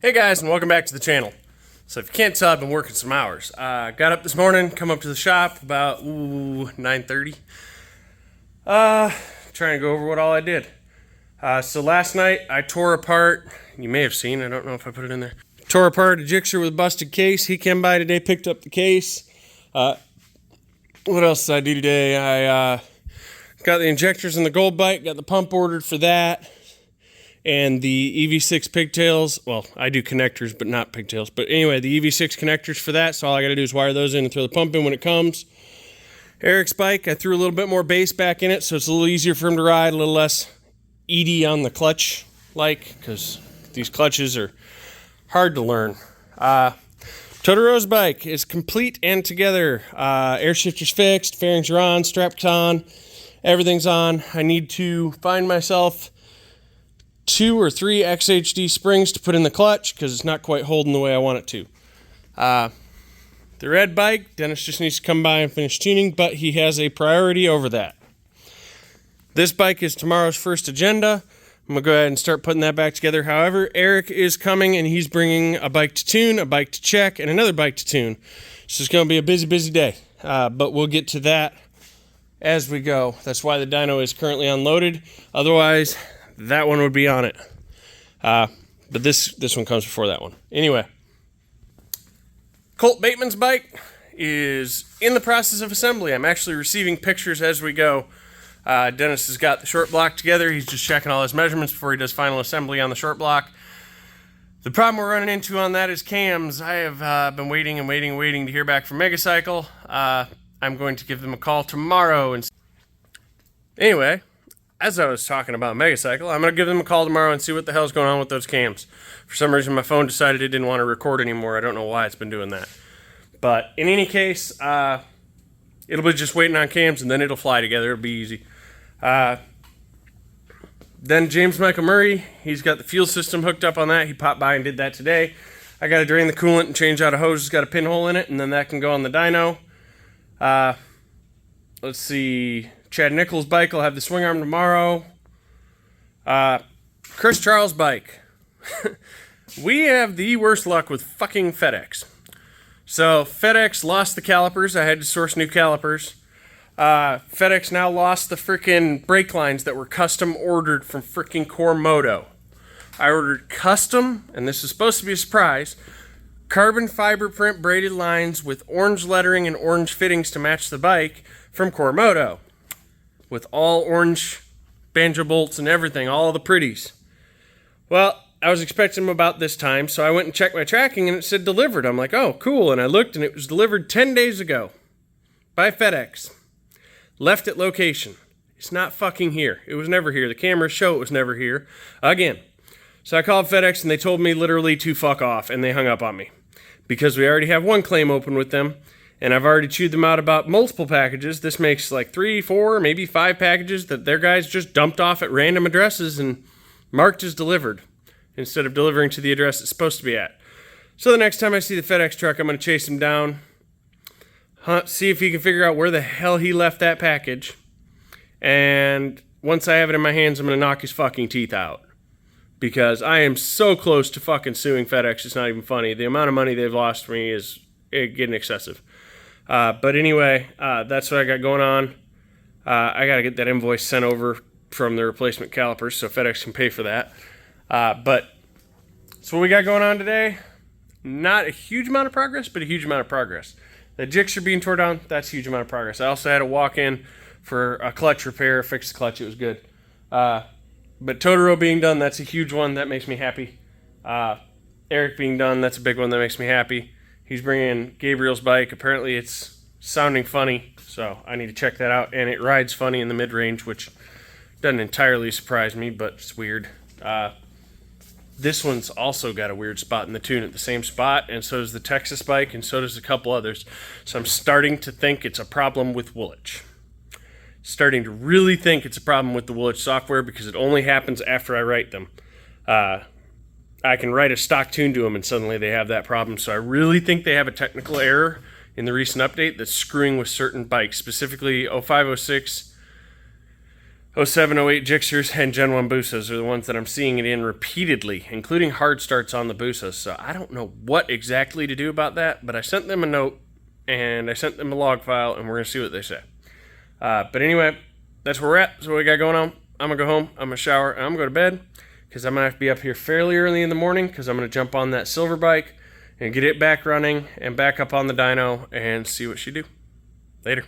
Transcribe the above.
Hey guys, and welcome back to the channel. So if you can't tell, I've been working some hours. Got up this morning, come up to the shop about 9:30. Trying to go over what all I did. So last night I tore apart, you may have seen, I don't know if I put it in there. Tore apart a Gixxer with a busted case. He came by today, picked up the case. What else did I do today? I got the injectors in the Gold Bike, got the pump ordered for that. And the EV6 pigtails, well, I do connectors, but not pigtails. But anyway, the EV6 connectors for that, so all I got to do is wire those in and throw the pump in when it comes. Eric's bike, I threw a little bit more bass back in it, so it's a little easier for him to ride, a little less ED on the clutch, because these clutches are hard to learn. Totoro's bike is complete and together. Air shifter's fixed, fairings are on, straps on, everything's on. I need to find myself 2 or 3 XHD springs to put in the clutch because it's not quite holding the way I want it to. The red bike, Dennis just needs to come by and finish tuning, but he has a priority over that. This bike is tomorrow's first agenda. I'm going to go ahead and start putting that back together. However, Eric is coming and he's bringing a bike to tune, a bike to check, and another bike to tune. So it's going to be a busy, busy day, but we'll get to that as we go. That's why the dyno is currently unloaded. Otherwise, that one would be on it. But this one comes before that one. Anyway, Colt Bateman's bike is in the process of assembly. I'm actually receiving pictures as we go. Dennis has got the short block together. He's just checking all his measurements before he does final assembly on the short block. The problem we're running into on that is cams. I have been waiting to hear back from Megacycle. I'm going to give them a call tomorrow. Anyway, as I was talking about Megacycle, I'm going to give them a call tomorrow and see what the hell's going on with those cams. For some reason, my phone decided it didn't want to record anymore. I don't know why it's been doing that. But in any case, it'll be just waiting on cams, and then it'll fly together. It'll be easy. Then James Michael Murray, he's got the fuel system hooked up on that. He popped by and did that today. I got to drain the coolant and change out a hose. It's got a pinhole in it, and then that can go on the dyno. Let's see. Chad Nichols' bike will have the swing arm tomorrow. Chris Charles' bike. We have the worst luck with fucking FedEx. So FedEx lost the calipers. I had to source new calipers. FedEx now lost the freaking brake lines that were custom ordered from freaking Cormoto. I ordered custom, and this is supposed to be a surprise, carbon fiber print braided lines with orange lettering and orange fittings to match the bike from Cormoto, with all orange banjo bolts and everything, all the pretties. Well, I was expecting them about this time, so I went and checked my tracking and it said delivered. I'm like, oh, cool. And I looked and it was delivered 10 days ago by FedEx. Left at location. It's not fucking here. It was never here. The cameras show it was never here. Again. So I called FedEx and they told me literally to fuck off, and they hung up on me because we already have one claim open with them. And I've already chewed them out about multiple packages. This makes like 3, 4, maybe 5 packages that their guys just dumped off at random addresses and marked as delivered instead of delivering to the address it's supposed to be at. So the next time I see the FedEx truck, I'm going to chase him down, see if he can figure out where the hell he left that package. And once I have it in my hands, I'm going to knock his fucking teeth out. Because I am so close to fucking suing FedEx, it's not even funny. The amount of money they've lost for me is getting excessive. But anyway, that's what I got going on. I got to get that invoice sent over from the replacement calipers so FedEx can pay for that. But so what we got going on today, not a huge amount of progress, but a huge amount of progress. The Gixxer being tore down, that's a huge amount of progress. I also had to walk in for a clutch repair, fix the clutch, it was good. But Totoro being done, that's a huge one, that makes me happy. Eric being done, that's a big one that makes me happy. He's bringing in Gabriel's bike. Apparently it's sounding funny, so I need to check that out. And it rides funny in the mid-range, which doesn't entirely surprise me, but it's weird. This one's also got a weird spot in the tune at the same spot, and so does the Texas bike, and so does a couple others. So I'm starting to think it's a problem with Woolwich. Starting to really think it's a problem with the Woolwich software because it only happens after I write them. I can write a stock tune to them and suddenly they have that problem. So I really think they have a technical error in the recent update that's screwing with certain bikes, specifically 0506, 07, 08 Gixxers and Gen 1 Busas are the ones that I'm seeing it in repeatedly, including hard starts on the Busas. So I don't know what exactly to do about that, but I sent them a note and I sent them a log file, and we're going to see what they say. But anyway, that's where we're at. That's what we got going on. I'm going to go home, I'm going to shower, and I'm going to go to bed because I'm going to have to be up here fairly early in the morning because I'm going to jump on that silver bike and get it back running and back up on the dyno and see what she do. Later.